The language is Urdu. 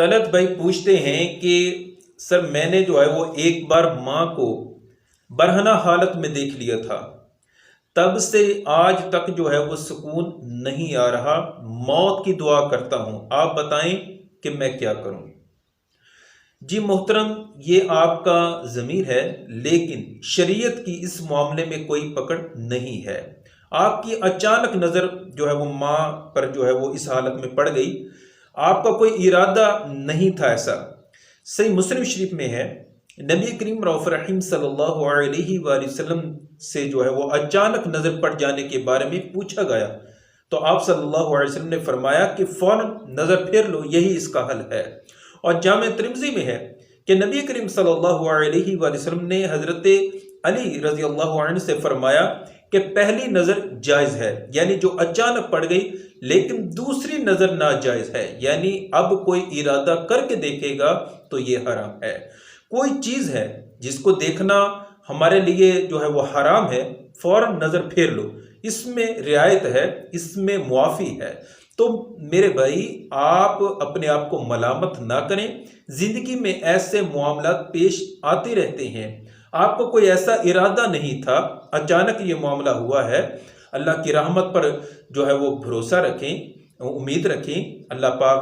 طلعت بھائی پوچھتے ہیں کہ سر میں نے جو ہے وہ ایک بار ماں کو برہنہ حالت میں دیکھ لیا تھا، تب سے آج تک جو ہے وہ سکون نہیں آ رہا، موت کی دعا کرتا ہوں، آپ بتائیں کہ میں کیا کروں؟ جی محترم، یہ آپ کا ضمیر ہے، لیکن شریعت کی اس معاملے میں کوئی پکڑ نہیں ہے۔ آپ کی اچانک نظر جو ہے وہ ماں پر جو ہے وہ اس حالت میں پڑ گئی، آپ کا کوئی ارادہ نہیں تھا ایسا۔ صحیح مسلم شریف میں ہے، نبی کریم رؤوف رحیم صلی اللہ علیہ وآلہ وسلم سے جو ہے وہ اچانک نظر پڑ جانے کے بارے میں پوچھا گیا تو آپ صلی اللہ علیہ وسلم نے فرمایا کہ فوراً نظر پھیر لو، یہی اس کا حل ہے۔ اور جامع ترمذی میں ہے کہ نبی کریم صلی اللہ علیہ وآلہ وسلم نے حضرت علی رضی اللہ عنہ سے فرمایا کہ پہلی نظر جائز ہے، یعنی جو اچانک پڑ گئی، لیکن دوسری نظر ناجائز ہے، یعنی اب کوئی ارادہ کر کے دیکھے گا تو یہ حرام ہے۔ کوئی چیز ہے جس کو دیکھنا ہمارے لیے جو ہے وہ حرام ہے، فوراً نظر پھیر لو، اس میں رعایت ہے، اس میں معافی ہے۔ تو میرے بھائی، آپ اپنے آپ کو ملامت نہ کریں، زندگی میں ایسے معاملات پیش آتے رہتے ہیں، آپ کو کوئی ایسا ارادہ نہیں تھا، اچانک یہ معاملہ ہوا ہے۔ اللہ کی رحمت پر جو ہے وہ بھروسہ رکھیں، امید رکھیں، اللہ پاک